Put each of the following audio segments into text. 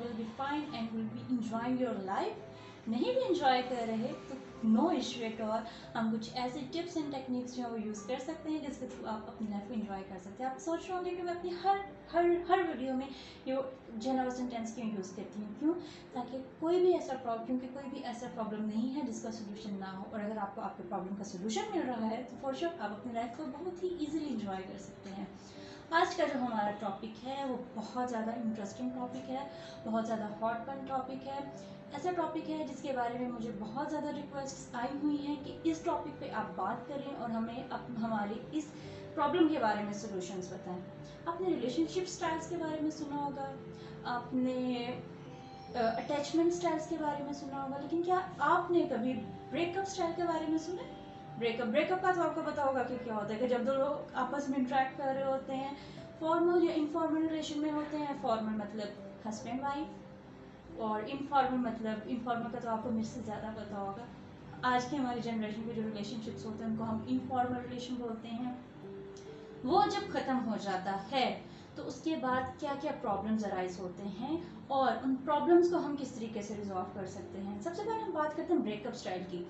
Will be fine and will be enjoying your life. नहीं भी enjoy कर रहे तो नो इशू एट ऑल, हम कुछ ऐसे टिप्स एंड टेक्निक्स जो है वो यूज़ कर सकते हैं जिसके थ्रू आप अपनी लाइफ को इंजॉय कर सकते हैं। आप सोच रहे होंगे कि मैं अपनी हर हर हर वीडियो में ये जनरल सेंटेंस क्यों यूज़ करती हूँ, क्यों? ताकि कोई भी ऐसा प्रॉब्लम, क्योंकि कोई भी ऐसा प्रॉब्लम नहीं है जिसका सोल्यूशन ना हो, और अगर आपको आपके प्रॉब्लम का सोल्यूशन मिल रहा है तो फॉर श्योर आप अपनी लाइफ को बहुत ही ईजिली इंजॉय कर सकते हैं। आज का जो हमारा टॉपिक है वो बहुत ज़्यादा इंटरेस्टिंग टॉपिक है, बहुत ज़्यादा हॉट वन टॉपिक है। ऐसा टॉपिक है जिसके बारे में मुझे बहुत ज़्यादा रिक्वेस्ट आई हुई हैं कि इस टॉपिक पे आप बात करें और हमें हमारी इस प्रॉब्लम के बारे में सॉल्यूशंस बताएं। आपने रिलेशनशिप स्टाइल्स के बारे में सुना होगा, आपने अटैचमेंट स्टाइल्स के बारे में सुना होगा, लेकिन क्या आपने कभी ब्रेकअप स्टाइल के बारे में सुना? ब्रेकअप का तो आपको पता होगा कि क्या होता है कि जब दो लोग आपस में इंटरेक्ट कर रहे होते हैं, फॉर्मल या इनफॉर्मल रिलेशन में होते हैं। फॉर्मल मतलब हस्बैंड वाइफ, और इनफॉर्मल मतलब, इनफॉर्मल का तो आपको मेरे से ज़्यादा पता होगा। आज की हमारी जनरेशन के जो रिलेशनशिप्स होते हैं उनको हम इनफॉर्मल रिलेशन बोलते हैं। वो जब ख़त्म हो जाता है तो उसके बाद क्या क्या प्रॉब्लम्स अराइज होते हैं और उन प्रॉब्लम्स को हम किस तरीके से रिजॉल्व कर सकते हैं। सबसे पहले हम बात करते हैं ब्रेकअप स्टाइल की।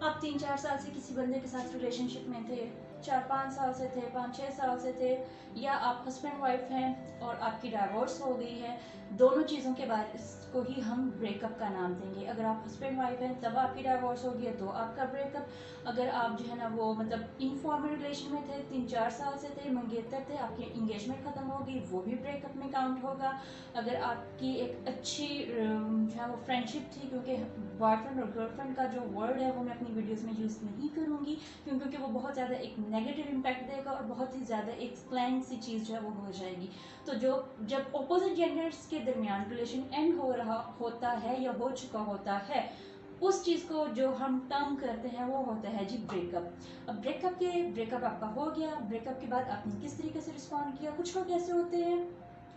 आप 3-4 साल से किसी बंदे के साथ रिलेशनशिप में थे, 4-5 साल से थे, 5-6 साल से थे, या आप हस्बैंड वाइफ हैं और आपकी डाइवोर्स हो गई है, दोनों चीज़ों के बारे को ही हम ब्रेकअप का नाम देंगे। अगर आप हस्बैंड वाइफ हैं तब आपकी डाइवोर्स हो गई है तो आपका ब्रेकअप। अगर आप जो है ना वो मतलब इनफॉर्मल रिलेशन में थे, 3-4 साल से थे, मंगेतर थे, आपकी इंगेजमेंट ख़त्म हो गई, वो भी ब्रेकअप में काउंट होगा। अगर आपकी एक अच्छी जो है वो फ्रेंडशिप थी, क्योंकि बॉयफ्रेंड और गर्लफ्रेंड का जो वर्ड है वो मैं अपनी वीडियोस में यूज़ नहीं करूँगी क्योंकि वो बहुत ज़्यादा एक नेगेटिव इम्पैक्ट देगा और बहुत ही ज़्यादा एक स्लैंग सी चीज़ जो है वो हो जाएगी। तो जो जब अपोजिट जेंडर्स के दरमियान रिलेशन एंड हो रहा होता है या हो चुका होता है, उस चीज़ को जो हम टर्म करते हैं वो होता है जी ब्रेकअप। अब ब्रेकअप आपका हो गया, ब्रेकअप के बाद आपने किस तरीके से रिस्पॉन्ड किया। कुछ लोग ऐसे होते हैं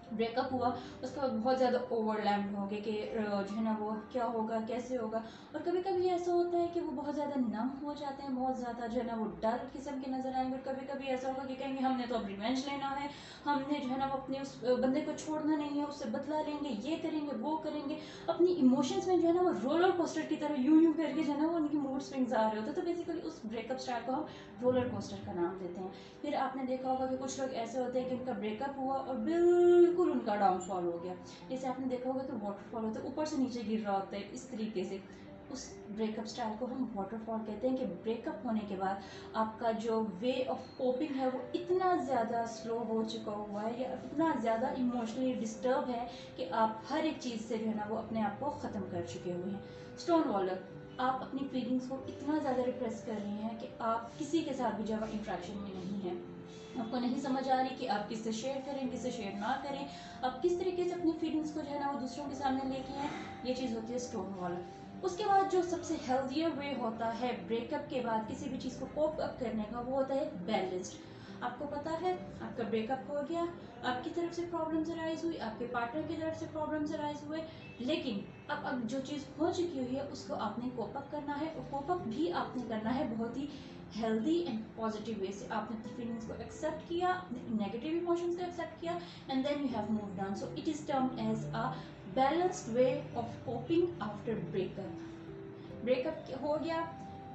ब्रेकअप हुआ उसके बाद बहुत ज़्यादा ओवरलैम्ड हो गए कि जो है ना वो क्या होगा कैसे होगा। और कभी कभी ऐसा होता है कि वो बहुत ज़्यादा नम हो जाते हैं, बहुत ज़्यादा जो है ना वो डर किस्म के नज़र आएंगे। और कभी कभी ऐसा होगा कि कहेंगे हमने तो अब रिवेंज लेना है, हमने जो है ना वो अपने उस बंदे को छोड़ना नहीं है, उससे बदला लेंगे, ये करेंगे वो करेंगे। अपनी इमोशंस में जो है ना वो रोलर कोस्टर की तरह यूं यूं करके जो है ना वो उनकी मूड स्विंग्स आ रहे होते हैं। तो बेसिकली उस ब्रेकअप स्टाइल को हम रोलर कोस्टर का नाम देते हैं। फिर आपने देखा होगा कि कुछ लोग ऐसे होते हैं कि उनका ब्रेकअप हुआ और बिल्कुल उनका डाउनफॉल हो गया। जैसे आपने देखा होगा कि वाटरफॉल होता है, ऊपर से नीचे गिर रहा होता है, इस तरीके से। उस ब्रेकअप स्टाइल को हम वाटरफॉल कहते हैं कि ब्रेकअप होने के बाद आपका जो वे ऑफ कोपिंग है वो इतना ज़्यादा स्लो हो चुका हुआ है या इतना ज़्यादा इमोशनली डिस्टर्ब है कि आप हर एक चीज़ से जो है ना वो अपने आप को ख़त्म कर चुके हुए हैं। स्टोन वॉलर, आप अपनी फीलिंग्स को इतना ज़्यादा रिप्रेस कर रही हैं कि आप किसी के साथ भी जब इंट्रैक्शन में नहीं है, आपको नहीं समझ आ रही कि आप किससे शेयर करें किससे शेयर ना करें, आप किस तरीके से अपनी फीलिंग्स को जो है ना वो दूसरों के सामने लेके आए। ये चीज़ होती है स्टोन वॉलर। उसके बाद जो सबसे हेल्थियर वे होता है ब्रेकअप के बाद किसी भी चीज़ को कोप अप करने का, वो होता है बैलेंस्ड। आपको पता है आपका ब्रेकअप हो गया, आपकी तरफ से प्रॉब्लम्स अराइज हुई, आपके पार्टनर की तरफ से प्रॉब्लम्स अराइज हुए, लेकिन अब जो चीज़ हो चुकी हुई है उसको आपने कोप अप करना है। और कोप अप भी आपने करना है बहुत ही हेल्दी एंड पॉजिटिव वे से। आपने अपनी फीलिंग्स को एक्सेप्ट किया, अपने नेगेटिव इमोशंस को एक्सेप्ट किया, and then you have moved on. So it is termed as a balanced way of coping after breakup. Breakup हो गया,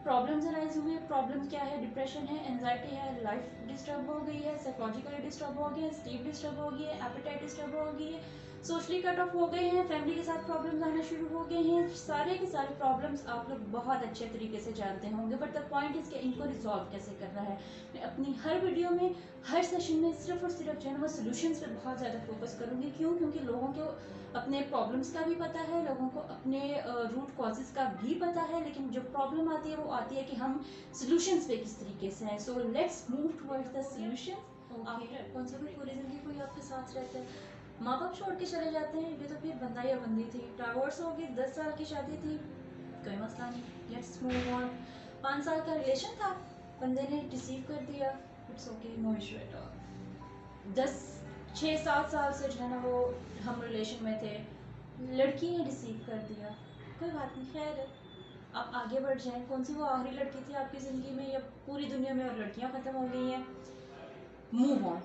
प्रॉब्लम्स अराइज हुए। प्रॉब्लम क्या है? डिप्रेशन है, एंजाइटी है, लाइफ डिस्टर्ब हो गई है, साइकोलॉजिकली डिस्टर्ब हो गया है, स्लीप डिस्टर्ब हो गई है, एपेटाइट डिस्टर्ब हो गई है, सोशली कट ऑफ हो गए हैं, फैमिली के साथ प्रॉब्लम्स आना शुरू हो गए हैं। सारे के सारे प्रॉब्लम्स आप लोग बहुत अच्छे तरीके से जानते होंगे, बट द पॉइंट इज कि इनको रिजॉल्व कैसे करना है। मैं अपनी हर वीडियो में, हर सेशन में सिर्फ और सिर्फ जो है ना वो सोल्यूशंस पे बहुत ज़्यादा फोकस करूँगी। क्यों? क्योंकि लोगों को अपने प्रॉब्लम्स का भी पता है, लोगों को अपने रूट कॉजेज़ का भी पता है, लेकिन जो प्रॉब्लम आती है वो आती है कि हम सोल्यूशंस पे किस तरीके से हैं। So let's move towards the solution. कौन सा भी पूरी ज़िंदगी कोई आपके साथ रहता है, माँ बाप छोड़ के चले जाते हैं, ये तो फिर बंदा या बंदी थी, डाइवोर्स हो गई, 10 साल की शादी थी, कोई मसला नहीं, लेट्स मूव ऑन। 5 साल का रिलेशन था, बंदे ने रिसीव कर दिया, it's okay, no issue at all. 6-7 साल से जो है ना वो हम रिलेशन में थे, लड़की ने रिसीव कर दिया, कोई बात नहीं, खैर आप आगे बढ़ जाएं। कौन सी वो आखिरी लड़की थी आपकी ज़िंदगी में, या पूरी दुनिया में और लड़कियां ख़त्म हो गई हैं? Move on.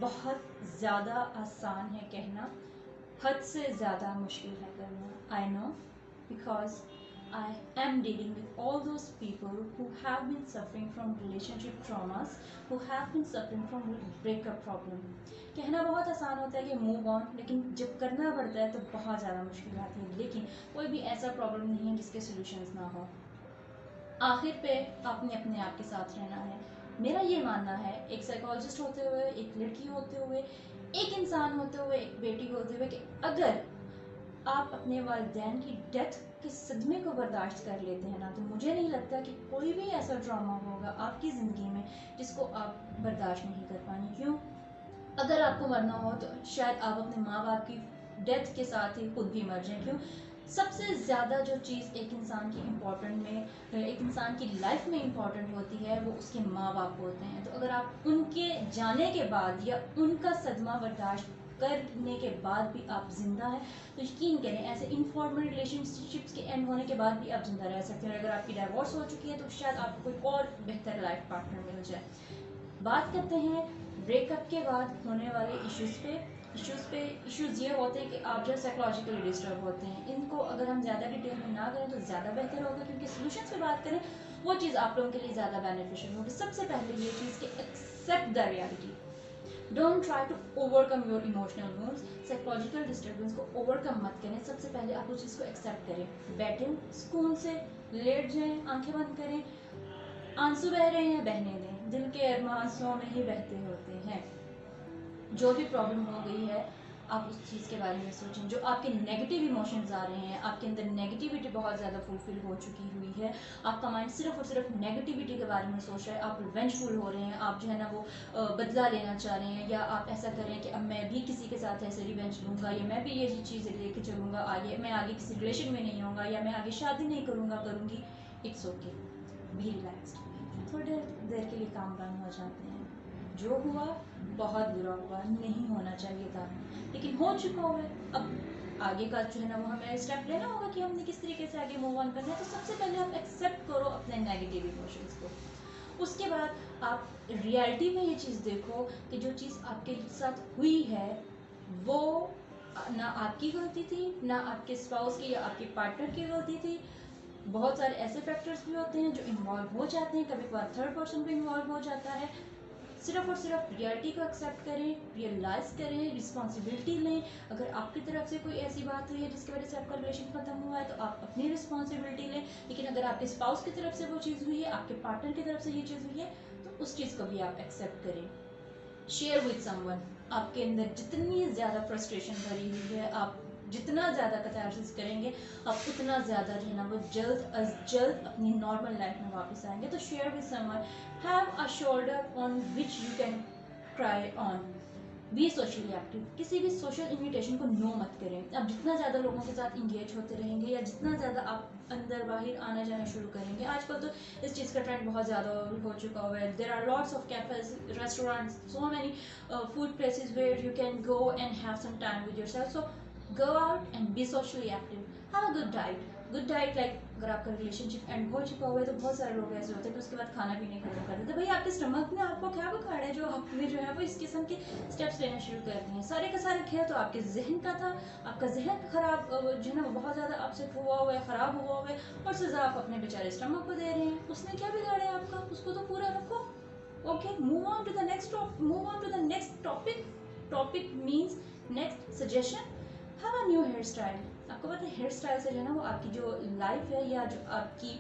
बहुत ज़्यादा आसान है कहना, हद से ज़्यादा मुश्किल है करना। I know, because I am dealing with all those people who have been suffering from relationship traumas, who have been suffering from breakup problem. कहना बहुत आसान होता है कि move on, लेकिन जब करना पड़ता है तो बहुत ज़्यादा मुश्किल आती है। लेकिन कोई भी ऐसा प्रॉब्लम नहीं है जिसके सॉल्यूशंस ना हो। आखिर पे आपने अपने आप के साथ रहना है। मेरा ये मानना है, एक साइकोलॉजिस्ट होते हुए, एक लड़की होते हुए, एक इंसान होते हुए, एक बेटी होते हुए, कि अगर आप अपने वालिदैन की डेथ के सदमे को बर्दाश्त कर लेते हैं ना, तो मुझे नहीं लगता कि कोई भी ऐसा ड्रामा होगा आपकी ज़िंदगी में जिसको आप बर्दाश्त नहीं कर पानी। क्यों? अगर आपको मरना हो तो शायद आप अपने माँ बाप की डेथ के साथ ही खुद भी मर जाएं। क्यों? सबसे ज़्यादा जो चीज़ एक इंसान की इम्पोर्टेंट में, एक इंसान की लाइफ में इम्पोर्टेंट होती है, वो उसके माँ बाप होते हैं। तो अगर आप उनके जाने के बाद या उनका सदमा बर्दाश्त करने के बाद भी आप जिंदा हैं, तो यकीन करें ऐसे इनफॉर्मल रिलेशनशिप्स के एंड होने के बाद भी आप जिंदा रह सकते हैं। अगर आपकी डाइवोर्स हो चुकी है तो शायद आपको कोई और बेहतर लाइफ पार्टनर मिल जाए। बात करते हैं ब्रेकअप के बाद होने वाले इश्यूज़ ये होते हैं कि आप जो साइकोलॉजिकली डिस्टर्ब होते हैं। इनको अगर हम ज़्यादा डिटेल में ना करें तो ज़्यादा बेहतर होगा, क्योंकि सोल्यूशंस पे बात करें वो चीज़ आप लोगों के लिए ज़्यादा बेनिफिशियल होगी। सबसे पहले ये चीज़ कि accept the reality. Don't try to overcome your emotional wounds. Psychological disturbance को ओवरकम मत करें। सबसे पहले आप उस चीज़ को एक्सेप्ट करें। बैठें सुकून से, लेट जाएं, आंखें बंद करें। आंसू बह रहे हैं, बहने दें। दिल के अरमान आंसुओं में ही बहते होते हैं। जो भी प्रॉब्लम हो गई है, आप उस चीज़ के बारे में सोचें। जो आपके नेगेटिव इमोशंस आ रहे हैं, आपके अंदर नेगेटिविटी बहुत ज़्यादा फुलफिल हो चुकी हुई है, आपका माइंड सिर्फ और सिर्फ नेगेटिविटी के बारे में सोच रहा है, आप रिवेंजफुल हो रहे हैं, आप जो है ना वो बदला लेना चाह रहे हैं, या आप ऐसा कर रहे हैं कि अब मैं भी किसी के साथ ऐसे रिवेंज लूँगा, या मैं भी ये चीज़ें लेके चलूँगा आगे, मैं आगे किसी रिलेशन में नहीं होऊंगा, या मैं आगे शादी नहीं करूँगी। It's okay, B relaxed. थोड़ी देर के लिए काम डाउन हो जाते हैं। जो हुआ बहुत बुरा हुआ, नहीं होना चाहिए था, लेकिन हो चुका हुआ है। अब आगे का जो है ना वो हमें स्टेप लेना होगा कि हमने किस तरीके से आगे मूव ऑन करना है। तो सबसे पहले आप एक्सेप्ट करो अपने नेगेटिव इमोशंस को। उसके बाद आप रियलिटी में ये चीज़ देखो कि जो चीज़ आपके साथ हुई है वो ना आपकी गलती थी, ना आपके स्पाउस की या आपके पार्टनर की गलती थी। बहुत सारे ऐसे फैक्टर्स भी होते हैं जो इन्वॉल्व हो जाते हैं, कभी कभार थर्ड पर्सन भी इन्वॉल्व हो जाता है। सिर्फ और सिर्फ रियलिटी को एक्सेप्ट करें, रियलाइज करें, रिस्पॉन्सिबिलिटी लें। अगर आपकी तरफ से कोई ऐसी बात हुई है जिसकी वजह से आपका रिलेशन खत्म हुआ है तो आप अपनी रिस्पॉन्सिबिलिटी लें। लेकिन अगर आपके स्पाउस की तरफ से वो चीज़ हुई है, आपके पार्टनर की तरफ से ये चीज़ हुई है, तो उस चीज़ को भी आप एक्सेप्ट करें। Share with someone. आपके अंदर जितनी ज़्यादा फ्रस्ट्रेशन भरी हुई है, आप जितना ज़्यादा कैथारसिस करेंगे, आप उतना ज़्यादा जो है ना वो जल्द अज जल्द अपनी नॉर्मल लाइफ में वापस आएंगे। तो share with someone, have a shoulder on which you can cry on. B socially active. किसी भी सोशल इन्विटेशन को नो मत करें। आप जितना ज़्यादा लोगों के साथ इंगेज होते रहेंगे, या जितना ज़्यादा आप अंदर बाहर आना जाना शुरू करेंगे, आजकल तो इस चीज़ का ट्रेंड बहुत ज़्यादा हो चुका हुआ है। There are lots of cafes, restaurants, so many food places where you can go and have some time with yourself. So go out and be socially active. Have a good diet. Good diet like, अगर आपका relationship and हो चुका हुआ है तो बहुत सारे लोग ऐसे होते हैं कि उसके बाद खाना पीने खत्म कर देते हैं। भाई आपके स्टमक ने आपको क्या बिगाड़ा है जो आपने जो है वो इस किस्म के स्टेप्स लेना शुरू कर दिए हैं। सारे का सारा खेल तो आपके जहन का था। आपका जहन खराब जो है ना बहुत ज़्यादा अपसेट हुआ है, ख़राब हुआ है, और सज़ा आप अपने बेचारे स्टमक को दे रहे हैं। उसने क्या बिगाड़ा है आपका? उसको तो पूरा रखो। Okay, move on to the next topic. Topic means next suggestion. Have a new hair style. आपको पता है हेयर स्टाइल से जो है ना वो आपकी जो लाइफ है या जो आपकी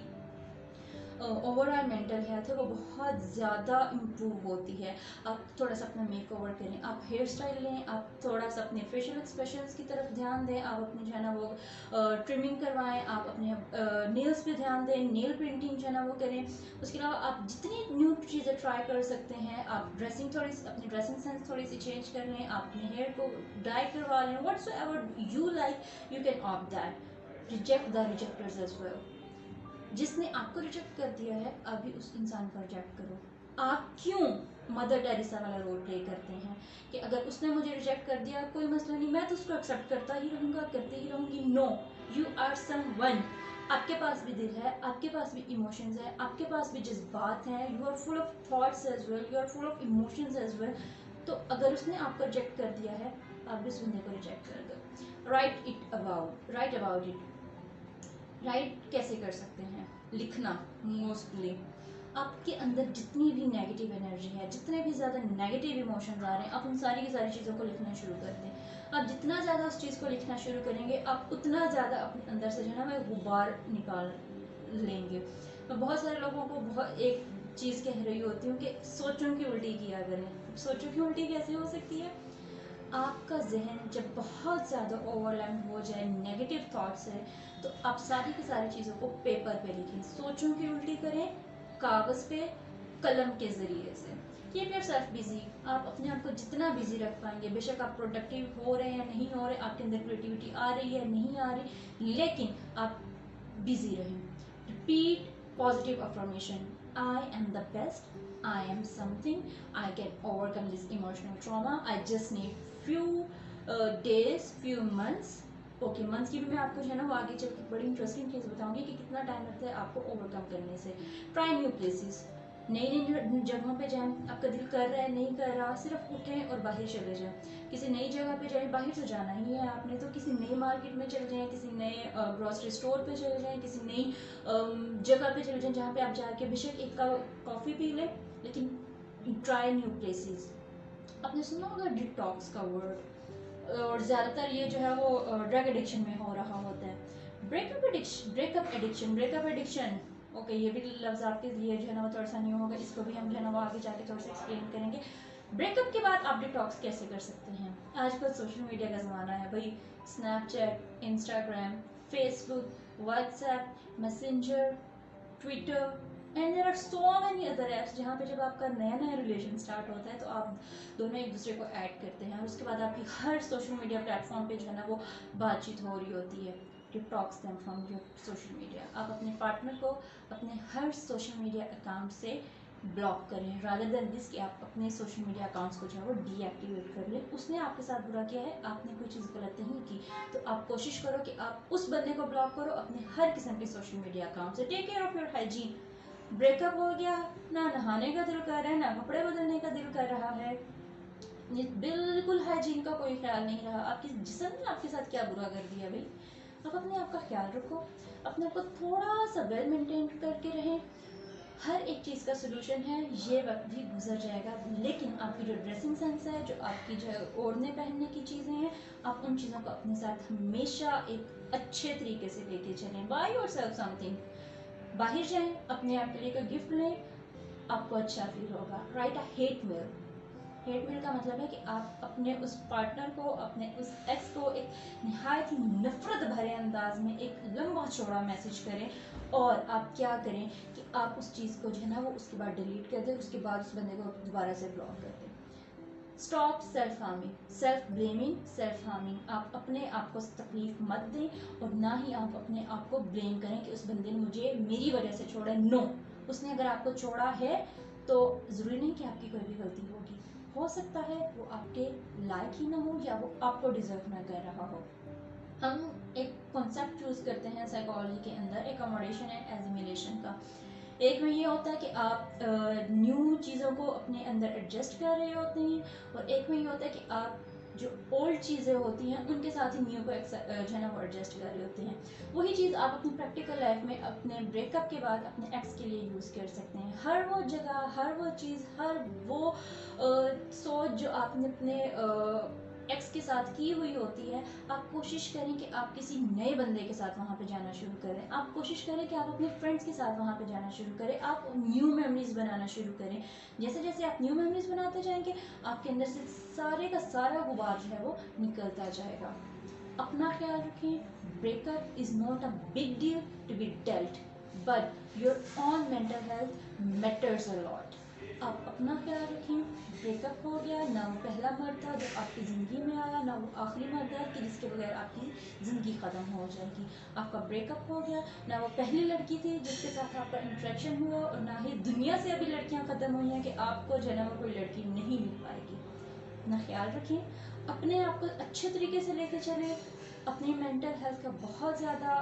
ओवरऑल मेंटल हेल्थ है वो बहुत ज़्यादा इम्प्रूव होती है। आप थोड़ा सा अपना मेक ओवर करें, आप हेयर स्टाइल लें, आप थोड़ा सा अपने फेशियल एक्सप्रेशंस की तरफ ध्यान दें, आप अपनी जो है ना वो ट्रिमिंग करवाएं, आप अपने नेल्स पे ध्यान दें, नेल पेंटिंग जो है ना वो करें। उसके अलावा आप जितनी न्यू चीज़ें ट्राई कर सकते हैं, आप अपनी ड्रेसिंग सेंस थोड़ी सी चेंज कर लें, आप अपने हेयर को डाई करवा लें। Whatsoever you like you can opt that. Reject the rejecters as well. जिसने आपको रिजेक्ट कर दिया है, अभी उस इंसान को रिजेक्ट करो। आप क्यों मदर टेरेसा वाला रोल प्ले करते हैं कि अगर उसने मुझे रिजेक्ट कर दिया कोई मसला नहीं, मैं तो उसको एक्सेप्ट करता ही रहूँगा, करती ही रहूँगी। No, you are someone. आपके पास भी दिल है, आपके पास भी इमोशंस है, आपके पास भी जज्बात हैं। You are full of thoughts as well, you are full of emotions as well. तो अगर उसने आपको रिजेक्ट कर दिया है, आप भी उस बंदे को रिजेक्ट कर दो। Right about it. राइट कैसे कर सकते हैं? लिखना। मोस्टली आपके अंदर जितनी भी नेगेटिव एनर्जी है, जितने भी ज़्यादा नेगेटिव इमोशंस आ रहे हैं, आप उन सारी की सारी चीज़ों को लिखना शुरू कर दें। आप जितना ज़्यादा उस चीज़ को लिखना शुरू करेंगे, आप उतना ज़्यादा अपने अंदर से जो है ना वह गुबार निकाल लेंगे। मैं बहुत सारे लोगों को बहुत एक चीज़ कह रही होती हूँ कि सोचों की उल्टी किया करें। सोचों की उल्टी कैसे हो सकती है? आपका जहन जब बहुत ज़्यादा ओवरलैम हो जाए नेगेटिव थॉट से, तो आप सारी की सारी चीज़ों को पेपर पे लिखें। सोचों की उल्टी करें कागज़ पे, कलम के ज़रिए से। Keep yourself busy. आप अपने आप को जितना बिजी रख पाएंगे, बेशक आप प्रोडक्टिव हो रहे हैं या नहीं हो रहे, आपके अंदर क्रिएटिविटी आ रही है नहीं आ रही, लेकिन आप बिजी रहें। Repeat positive affirmation. I am the best, I am something, I can overcome this emotional trauma, I just need few days, few months। Okay, months की भी मैं आपको जो है ना वो आगे चल के बड़ी इंटरेस्टिंग चीज़ बताऊंगी कि कितना टाइम लगता है आपको ओवरकम करने से। Try new places. नई नई जगहों पे जाएं। आपका दिल कर रहा है नहीं कर रहा, सिर्फ उठें और बाहर चले जाएं। किसी नई जगह पे जाएं, बाहर तो जाना ही है आपने, तो किसी नई मार्केट में चले जाएं, किसी नए ग्रोसरी स्टोर पे चले जाएं, किसी नई जगह पे चले जाएं जहाँ पे आप जाके बेशक एक कप कॉफ़ी पी लें, लेकिन ट्राई न्यू प्लेसेस। आपने सुना होगा डिटॉक्स का वर्ड, और ज़्यादातर ये जो है वो ड्रग एडिक्शन में हो रहा होता है। Breakup addiction. ओके, ये भी लफ्ज़ आपके लिए जो है ना वो थोड़ा सा न्यू होगा, इसको भी हम जो है ना वो आगे जाके थोड़ा सा एक्सप्लेन करेंगे। ब्रेकअप के बाद आप डिटॉक्स कैसे कर सकते हैं? आजकल सोशल मीडिया का ज़माना है भाई। Snapchat, Instagram, Facebook, WhatsApp, Messenger, Twitter and there are so many other apps जहाँ पे जब आपका नया नया रिलेशन स्टार्ट होता है तो आप दोनों एक दूसरे को ऐड करते हैं, और उसके बाद आपकी हर सोशल मीडिया प्लेटफॉर्म पे जो है ना वो बातचीत हो रही होती है। Detox them from your social media. आप अपने पार्टनर को अपने हर सोशल मीडिया अकाउंट से ब्लॉक करें, रादर देन दिस कि आप अपने सोशल मीडिया अकाउंट्स को जो है वो डीएक्टिवेट कर लें। उसने आपके साथ बुरा किया है, आपने कोई चीज़ गलत नहीं की, तो आप कोशिश करो कि आप उस बंदे को ब्लॉक करो अपने हर किस्म के सोशल मीडिया अकाउंट से। Take care of your hygiene. Breakup हो गया, ना नहाने का दिल कर रहा है, ना कपड़े बदलने का दिल कर रहा है, ये बिल्कुल हाइजीन का कोई ख्याल नहीं रहा। आपके जिस्म ने आपके साथ क्या बुरा कर दिया भाई? आप अपने आप का ख्याल रखो, अपने आप को थोड़ा सा वेल मेंटेन करके रहें। हर एक चीज़ का सोल्यूशन है, ये वक्त भी गुजर जाएगा, लेकिन आपकी जो ड्रेसिंग सेंस है, जो आपकी जो ओढ़ने पहनने की चीज़ें हैं, आप उन चीज़ों को अपने साथ हमेशा एक अच्छे तरीके से लेके चलें। By yourself something. बाहर जाएं, अपने आप के लिए कोई गिफ्ट लें, आपको अच्छा फील होगा। Write a hate mail. Hate mail का मतलब है कि आप अपने उस पार्टनर को, अपने उस एक्स को एक निहायत ही नफरत भरे अंदाज में एक लंबा चौड़ा मैसेज करें, और आप क्या करें कि आप उस चीज़ को जो है ना वो उसके बाद डिलीट कर दें, उसके बाद उस बंदे को दोबारा से ब्लॉक कर दें। Stop self harming, self blaming, self harming. आप अपने आप को तकलीफ मत दें, और ना ही आप अपने आप को ब्लेम करें कि उस बंदे ने मुझे मेरी वजह से छोड़ा। नो, उसने अगर आपको छोड़ा है तो ज़रूरी नहीं कि आपकी कोई भी गलती होगी। हो सकता है वो आपके लायक ही ना हो, या वो आपको डिजर्व ना कर रहा हो। हम एक कॉन्सेप्ट चूज करते हैं साइकोलॉजी के अंदर, एकोमोडेशन एंड एजिमिलेशन का। एक में ये होता है कि आप न्यू चीज़ों को अपने अंदर एडजस्ट कर रहे होते हैं, और एक में ये होता है कि आप जो ओल्ड चीज़ें होती हैं उनके साथ ही न्यू को जो है ना वो एडजस्ट कर रहे होते हैं। वही चीज़ आप अपनी प्रैक्टिकल लाइफ में अपने ब्रेकअप के बाद अपने एक्स के लिए यूज़ कर सकते हैं। हर वो जगह, हर वो चीज़, हर वो सोच जो आपने अपने एक्स के साथ की हुई होती है, आप कोशिश करें कि आप किसी नए बंदे के साथ वहाँ पे जाना शुरू करें। आप कोशिश करें कि आप अपने फ्रेंड्स के साथ वहाँ पे जाना शुरू करें। आप न्यू मेमोरीज बनाना शुरू करें। जैसे जैसे आप न्यू मेमोरीज बनाते जाएंगे, आपके अंदर से सारे का सारा गुबार जो है वो निकलता जाएगा। अपना ख्याल रखें। Breakup is not a big deal to be dealt, but your own mental health matters a lot. आप अपना ख्याल रखें। ब्रेकअप हो गया, ना वो पहला मर्द था जो आपकी ज़िंदगी में आया, ना वो आखिरी मर्द है कि जिसके बगैर आपकी ज़िंदगी ख़त्म हो जाएगी। आपका ब्रेकअप हो गया, ना वो पहली लड़की थी जिसके साथ आपका इंटरेक्शन हुआ, और ना ही दुनिया से अभी लड़कियां ख़त्म हुई हैं कि आपको जो है ना वो कोई लड़की नहीं मिल पाएगी। अपना ख्याल रखें, अपने आप को अच्छे तरीके से लेके चलें। अपनी मेंटल हेल्थ का बहुत ज़्यादा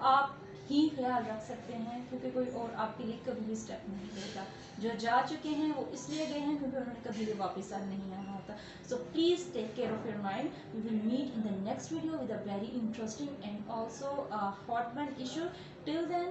आप ही ख्याल रख सकते हैं, क्योंकि कोई और आपके लिए कभी भी स्टेप नहीं लेगा। जो जा चुके हैं वो इसलिए गए हैं क्योंकि उन्होंने कभी भी वापस नहीं आना होता। So please take care of your mind. We will meet in the next video with a very interesting and also a hot one issue. Till then,